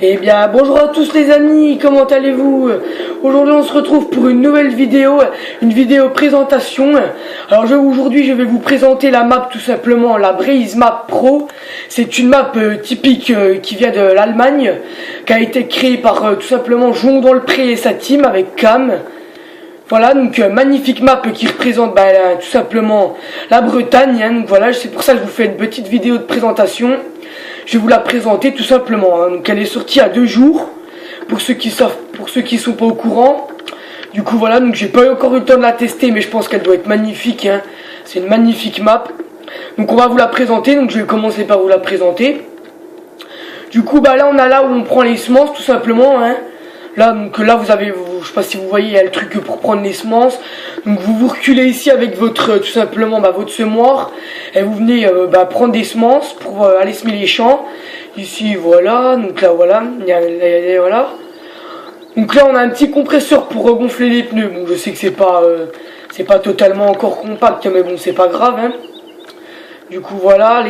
Eh bien, bonjour à tous les amis, comment allez-vous? Aujourd'hui on se retrouve pour une nouvelle vidéo, une vidéo présentation. Alors aujourd'hui je vais vous présenter la map tout simplement, la Breeze Map Pro. C'est une map typique qui vient de l'Allemagne, qui a été créée par tout simplement Jon dans le Pré et sa team avec Cam. Voilà, donc magnifique map qui représente tout simplement la Bretagne, hein. Donc voilà, c'est pour ça que je vous fais une petite vidéo de présentation. Je vais vous la présenter tout simplement, hein. Donc elle est sortie à 2 jours, pour ceux qui savent, pour ceux qui sont pas au courant. Du coup voilà, donc j'ai pas encore eu le temps de la tester, mais je pense qu'elle doit être magnifique, hein. C'est une magnifique map. Donc on va vous la présenter, donc je vais commencer par vous la présenter. Du coup là on a là où on prend les semences tout simplement, hein. Là, donc là vous avez, je sais pas si vous voyez, il y a le truc pour prendre les semences. Donc vous reculez ici avec votre, tout simplement, votre semoir. Et vous venez prendre des semences pour aller semer les champs. Ici, voilà, donc là, voilà, voilà. Donc là, on a un petit compresseur pour regonfler les pneus. Bon, je sais que c'est pas totalement encore compact, mais bon, c'est pas grave, hein. Du coup, voilà,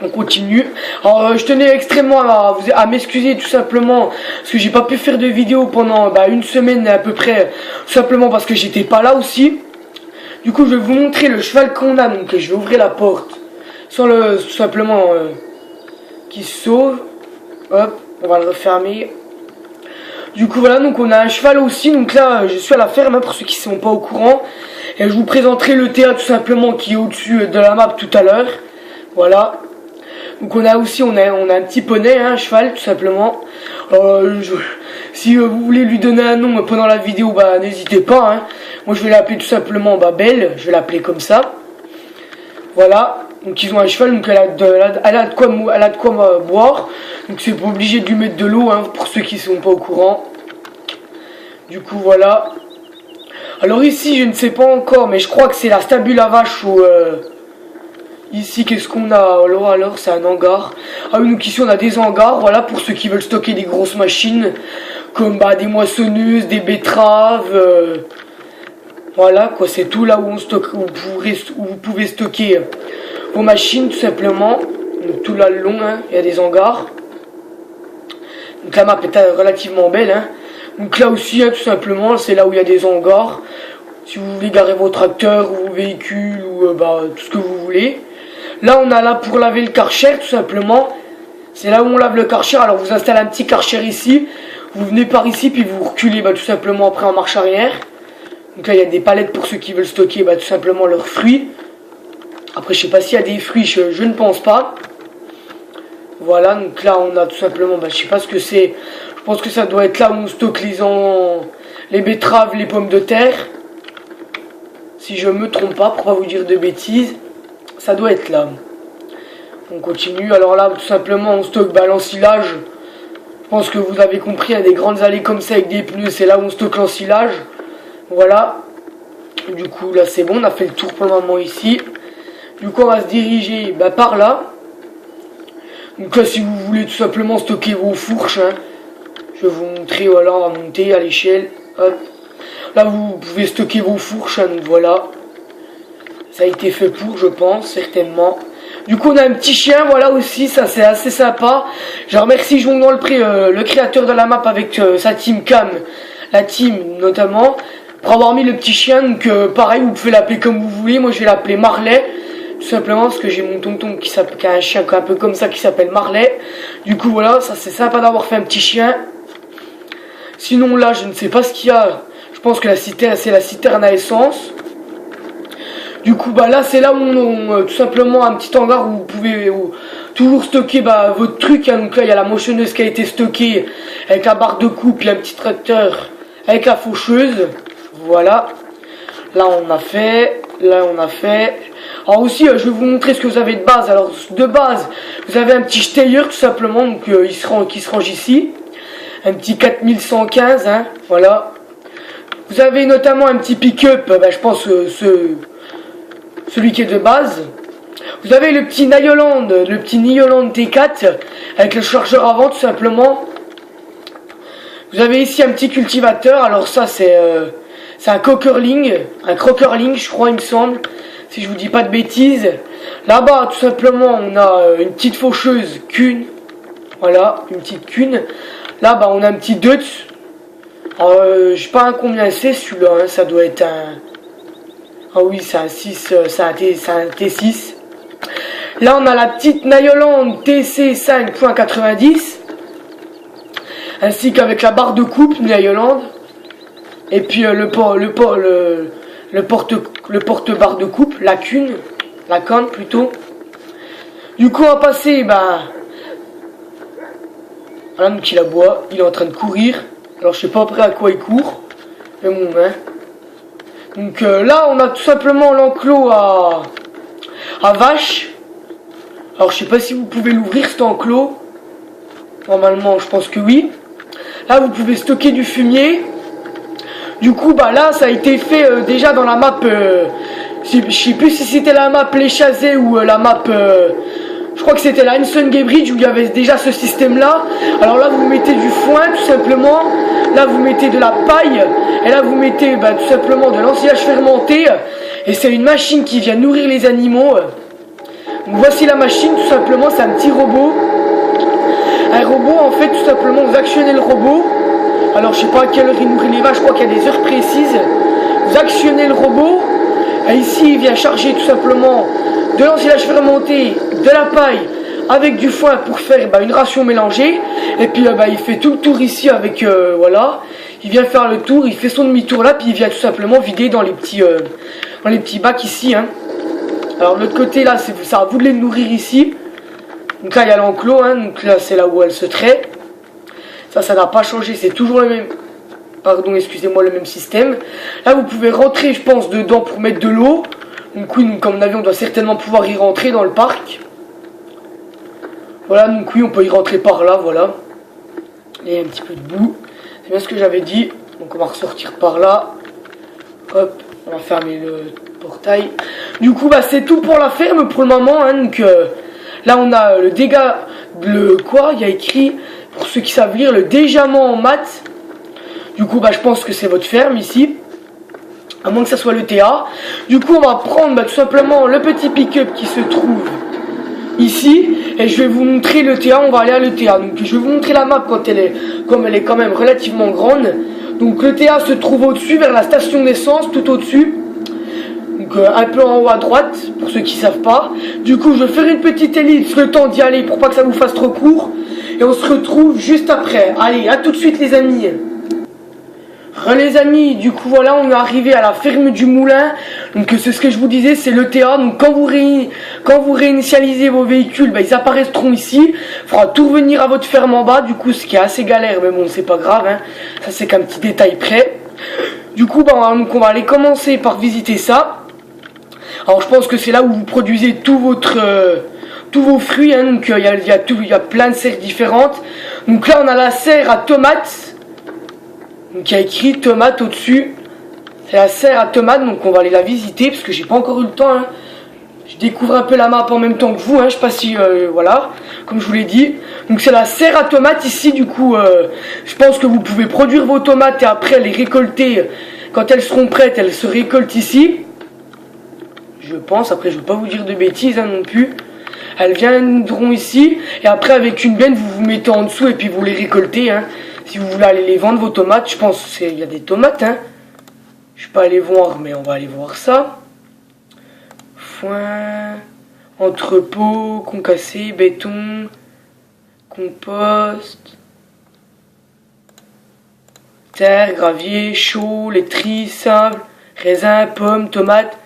on continue. Alors je tenais extrêmement à m'excuser tout simplement parce que j'ai pas pu faire de vidéo pendant une semaine à peu près, tout simplement parce que j'étais pas là aussi. Du coup je vais vous montrer le cheval qu'on a, donc je vais ouvrir la porte sans tout simplement qui se sauve. Hop, on va le refermer. Du coup voilà, donc on a un cheval aussi, donc là je suis à la ferme, hein, pour ceux qui sont pas au courant, et je vous présenterai le théâtre tout simplement qui est au-dessus de la map tout à l'heure. Voilà. Donc on a un petit poney, hein, un cheval tout simplement. Si vous voulez lui donner un nom pendant la vidéo, n'hésitez pas, hein. Moi je vais l'appeler tout simplement Belle, je vais l'appeler comme ça. Voilà, donc ils ont un cheval, donc elle a de quoi boire. Donc c'est pas obligé de lui mettre de l'eau, hein, pour ceux qui sont pas au courant. Du coup voilà. Alors ici je ne sais pas encore, mais je crois que c'est la stabule à vache ou ici, qu'est-ce qu'on a? Alors c'est un hangar. Ah oui, donc ici on a des hangars, voilà, pour ceux qui veulent stocker des grosses machines, comme des moissonneuses, des betteraves. Voilà, quoi, c'est tout là où on stocke, où vous pouvez stocker vos machines, tout simplement. Donc tout là le long, hein, il y a des hangars. Donc la map est relativement belle, hein. Donc là aussi, hein, tout simplement, c'est là où il y a des hangars. Si vous voulez garer vos tracteurs ou vos véhicules ou tout ce que vous voulez. Là on a là pour laver le karcher tout simplement. C'est là où on lave le karcher. Alors vous installez un petit karcher ici. Vous venez par ici puis vous reculez tout simplement après en marche arrière. Donc là il y a des palettes pour ceux qui veulent stocker tout simplement leurs fruits. Après je sais pas s'il y a des fruits, je ne pense pas. Voilà, donc là on a tout simplement, je sais pas ce que c'est. Je pense que ça doit être là où on stocke les betteraves, les pommes de terre. Si je me trompe pas, pour pas vous dire de bêtises. Ça doit être là. On continue. Alors là, tout simplement, on stocke l'ensilage. Je pense que vous avez compris, il y a des grandes allées comme ça avec des pneus. C'est là où on stocke l'ensilage. Voilà. Du coup, là, c'est bon. On a fait le tour pour le moment ici. Du coup, on va se diriger par là. Donc là, si vous voulez tout simplement stocker vos fourches, hein, je vais vous montrer. Voilà, on va monter à l'échelle. Hop. Là, vous pouvez stocker vos fourches. Hein, donc voilà. Ça a été fait pour, je pense, certainement. Du coup, on a un petit chien, voilà aussi, ça c'est assez sympa. Je remercie Jon dans le Pré, le créateur de la map avec sa team Cam, la team notamment, pour avoir mis le petit chien. Donc pareil, vous pouvez l'appeler comme vous voulez. Moi, je vais l'appeler Marley, tout simplement, parce que j'ai mon tonton qui a un chien un peu comme ça qui s'appelle Marley. Du coup, voilà, ça c'est sympa d'avoir fait un petit chien. Sinon, là, je ne sais pas ce qu'il y a. Je pense que c'est la citerne à essence. Du coup là c'est là où on tout simplement un petit hangar où vous pouvez toujours stocker votre truc, hein. Donc là il y a la moissonneuse qui a été stockée avec la barre de coupe, un petit tracteur avec la faucheuse. Voilà. Là on a fait. Alors aussi je vais vous montrer ce que vous avez de base. Alors de base vous avez un petit Steyr tout simplement, donc qui se range ici. Un petit 4115, hein. Voilà. Vous avez notamment un petit pick-up, je pense celui qui est de base. Vous avez le petit Nyoland T4 avec le chargeur avant tout simplement. Vous avez ici un petit cultivateur. Alors ça c'est un Cockerling, je crois il me semble, si je vous dis pas de bêtises. Là-bas tout simplement on a une petite faucheuse qu'une. Voilà, une petite cune. Là, bah, on a un petit Deutz. Alors, je sais pas combien c'est celui-là, hein, ça doit être un... Ah oui, c'est un 6, c'est un T6. Là, on a la petite Nayoland TC 5.90. Ainsi qu'avec la barre de coupe Nayoland. Et puis le porte-barre de coupe, la canne plutôt. Du coup, on va passer, bah... Voilà, donc il aboie, il est en train de courir. Alors, je sais pas après à quoi il court. Mais bon, hein. Donc là, on a tout simplement l'enclos à vache. Alors, je sais pas si vous pouvez l'ouvrir, cet enclos. Normalement, je pense que oui. Là, vous pouvez stocker du fumier. Du coup, bah là, ça a été fait déjà dans la map. Je sais plus si c'était la map Les Chazés ou la map... je crois que c'était la Hanson Bridge où il y avait déjà ce système-là. Alors là, vous mettez du foin, tout simplement. Là, vous mettez de la paille. Et là, vous mettez bah, tout simplement de l'ensilage fermenté. Et c'est une machine qui vient nourrir les animaux. Donc voici la machine, tout simplement. C'est un petit robot. Un robot, en fait, tout simplement, vous actionnez le robot. Alors, je sais pas à quelle heure il nourrit les vaches. Je crois qu'il y a des heures précises. Vous actionnez le robot. Et ici, il vient charger tout simplement de l'ensilage fermenté, de la paille, avec du foin pour faire bah, une ration mélangée. Et puis bah, il fait tout le tour ici avec, voilà. Il vient faire le tour, il fait son demi-tour là, puis il vient tout simplement vider dans les petits bacs ici. Hein. Alors de l'autre côté là, ça à vous de les nourrir ici. Donc là il y a l'enclos, hein, donc là c'est là où elle se traite. Ça n'a pas changé, c'est toujours le même... Pardon, excusez-moi, le même système. Là vous pouvez rentrer, je pense, dedans pour mettre de l'eau. Donc oui, comme on a vu, on doit certainement pouvoir y rentrer dans le parc. Voilà, donc oui, on peut y rentrer par là, voilà. Il y a un petit peu de boue. C'est bien ce que j'avais dit. Donc on va ressortir par là. Hop, on va fermer le portail. Du coup, bah c'est tout pour la ferme pour le moment. Hein. Donc là, on a le dégât... Il y a écrit, pour ceux qui savent lire, le déjament en maths. Du coup, bah je pense que c'est votre ferme ici. À moins que ça soit le TA. Du coup, on va prendre bah, tout simplement le petit pick-up qui se trouve ici. Et je vais vous montrer le TA. On va aller à l'ETA. Donc, je vais vous montrer la map comme elle est quand même relativement grande. Donc, le TA se trouve au-dessus, vers la station d'essence, tout au-dessus. Donc, un peu en haut à droite, pour ceux qui ne savent pas. Du coup, je vais faire une petite ellipse, le temps d'y aller pour pas que ça vous fasse trop court. Et on se retrouve juste après. Allez, à tout de suite, les amis. Les amis, du coup voilà, on est arrivé à la ferme du moulin. Donc c'est ce que je vous disais, c'est l'ETA. Donc quand vous réinitialisez vos véhicules, bah, ils apparaîtront ici. Il faudra tout revenir à votre ferme en bas, du coup ce qui est assez galère, mais bon c'est pas grave, hein. Ça c'est qu'un petit détail près. Du coup bah, on va aller commencer par visiter ça. Alors je pense que c'est là où vous produisez tous vos fruits, hein. Donc il y a plein de serres différentes. Donc là on a la serre à tomates. Donc il y a écrit tomate au-dessus. C'est la serre à tomates, donc on va aller la visiter parce que j'ai pas encore eu le temps. Hein. Je découvre un peu la map en même temps que vous, hein. Je sais pas si voilà, comme je vous l'ai dit. Donc c'est la serre à tomates ici, du coup je pense que vous pouvez produire vos tomates et après les récolter. Quand elles seront prêtes, elles se récoltent ici. Je pense, après je veux pas vous dire de bêtises hein, non plus. Elles viendront ici et après avec une benne vous vous mettez en dessous et puis vous les récoltez hein. Si vous voulez aller les vendre, vos tomates, je pense qu'il y a des tomates, hein. Je suis pas allé voir, mais on va aller voir ça. Foin, entrepôt, concassé, béton, compost, terre, gravier, chaud, laiterie, sable, raisin, pommes, tomates.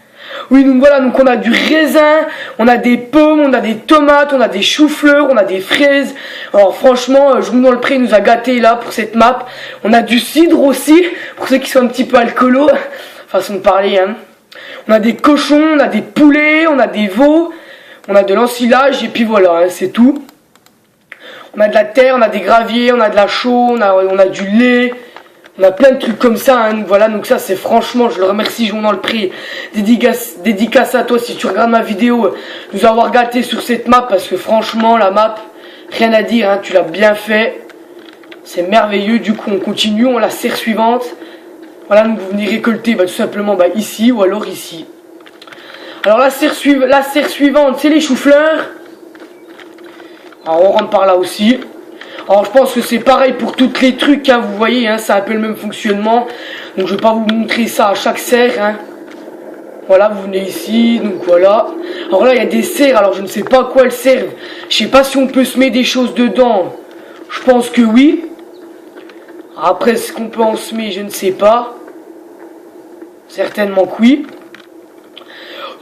Oui, donc voilà, donc on a du raisin, on a des pommes, on a des tomates, on a des choux-fleurs, on a des fraises. Alors franchement, Joue dans le Pré nous a gâtés là pour cette map. On a du cidre aussi, pour ceux qui sont un petit peu alcoolos, façon de parler. Hein. On a des cochons, on a des poulets, on a des veaux, on a de l'ensilage et puis voilà, hein, c'est tout. On a de la terre, on a des graviers, on a de la chaux, on a du lait. On a plein de trucs comme ça, hein. Voilà, donc ça c'est franchement, je le remercie Joue dans le Pré, dédicace à toi si tu regardes ma vidéo, nous avoir gâté sur cette map, parce que franchement la map, rien à dire, hein, tu l'as bien fait, c'est merveilleux. Du coup on continue, on la serre suivante, voilà, donc vous venez récolter bah, tout simplement bah, ici ou alors ici. Alors la serre suivante c'est les choux-fleurs, alors on rentre par là aussi, Alors je pense que c'est pareil pour toutes les trucs, hein, vous voyez, hein, c'est un peu le même fonctionnement. Donc je vais pas vous montrer ça à chaque serre, hein. Voilà, vous venez ici, donc voilà. Alors là, il y a des serres, alors je ne sais pas à quoi elles servent. Je sais pas si on peut se mettre des choses dedans. Je pense que oui. Après, ce qu'on peut en semer, je ne sais pas. Certainement que oui.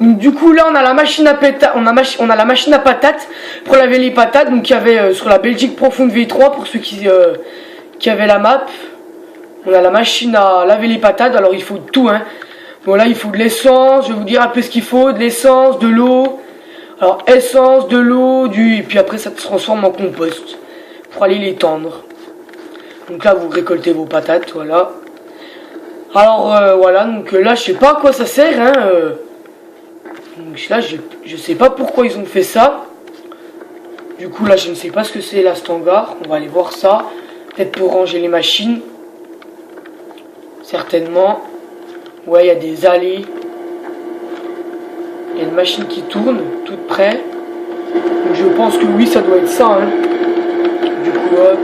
Donc du coup là on a la machine à on a la machine à patates pour laver les patates. Donc il y avait sur la Belgique Profonde V3 pour ceux qui avaient la map. On a la machine à laver les patates. Alors il faut tout, hein. Bon là il faut de l'essence, je vais vous dire un peu ce qu'il faut, de l'essence, de l'eau. Alors essence, de l'eau, et puis après ça se transforme en compost pour aller les tendre. Donc là vous récoltez vos patates, voilà. Alors voilà, donc là je sais pas à quoi ça sert, hein. Donc là je sais pas pourquoi ils ont fait ça. Du coup là je ne sais pas ce que c'est la Stangar. On va aller voir ça. Peut-être pour ranger les machines. Certainement. Ouais, il y a des allées. Il y a une machine qui tourne, toute près. Donc je pense que oui, ça doit être ça, hein. Du coup hop.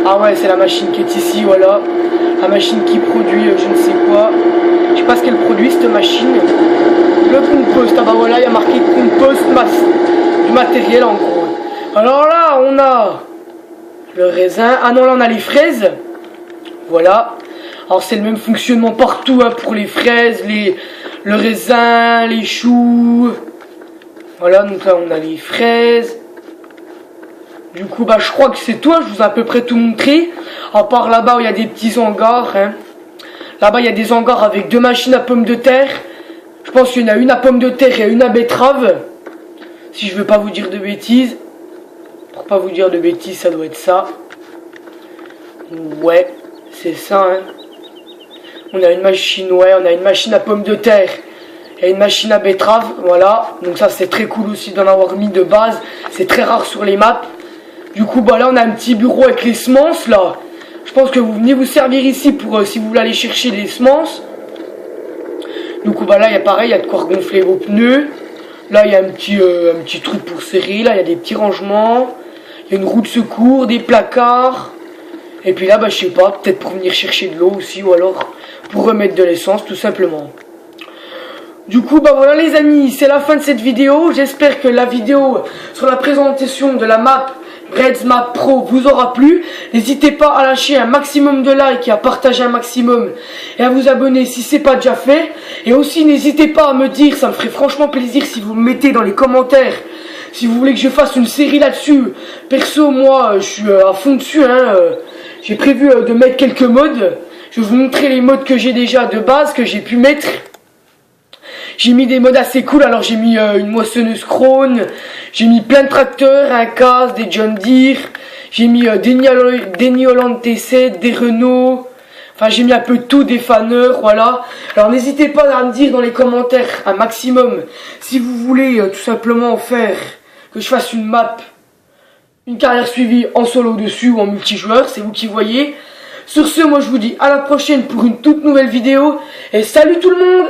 Ah ouais, c'est la machine qui est ici, voilà. La machine qui produit je ne sais quoi. Je sais pas ce qu'elle produit cette machine. Le compost, ah bah voilà, il y a marqué compost du matériel en gros. Alors là, on a le raisin. Ah non, là on a les fraises. Voilà. Alors c'est le même fonctionnement partout, hein, pour les fraises, le raisin, les choux. Voilà, donc là on a les fraises. Du coup, bah je crois que c'est tout, hein, je vous ai à peu près tout montré. À part là-bas où il y a des petits hangars, hein. Là-bas il y a des hangars avec 2 machines à pommes de terre. Je pense qu'il y en a une à pommes de terre et une à betterave. Si je veux pas vous dire de bêtises. Pour pas vous dire de bêtises, ça doit être ça. Ouais, c'est ça, hein. On a une machine, ouais, on a une machine à pommes de terre et une machine à betterave, voilà. Donc ça c'est très cool aussi d'en avoir mis de base. C'est très rare sur les maps. Du coup, bah là on a un petit bureau avec les semences, là. Je pense que vous venez vous servir ici pour si vous voulez aller chercher des semences. Du coup, bah là il y a pareil, il y a de quoi gonfler vos pneus. Là il y a un petit truc pour serrer, là il y a des petits rangements. Il y a une roue de secours, des placards. Et puis là, bah je sais pas, peut-être pour venir chercher de l'eau aussi, ou alors pour remettre de l'essence, tout simplement. Du coup, bah voilà les amis, c'est la fin de cette vidéo. J'espère que la vidéo sur la présentation de la map Breads Map Pro vous aura plu. N'hésitez pas à lâcher un maximum de likes et à partager un maximum et à vous abonner si c'est pas déjà fait. Et aussi n'hésitez pas à me dire, ça me ferait franchement plaisir si vous me mettez dans les commentaires si vous voulez que je fasse une série là-dessus. Perso, moi je suis à fond dessus, hein. J'ai prévu de mettre quelques modes. Je vais vous montrer les modes que j'ai déjà de base, que j'ai pu mettre. J'ai mis des modes assez cool. Alors j'ai mis une moissonneuse Krone. J'ai mis plein de tracteurs, un CAS, des John Deere. J'ai mis des Nioland T7, des Renault. Enfin j'ai mis un peu tout, des faneurs, voilà. Alors n'hésitez pas à me dire dans les commentaires un maximum si vous voulez tout simplement faire que je fasse une map, une carrière suivie en solo dessus ou en multijoueur, c'est vous qui voyez. Sur ce, moi je vous dis à la prochaine pour une toute nouvelle vidéo et salut tout le monde!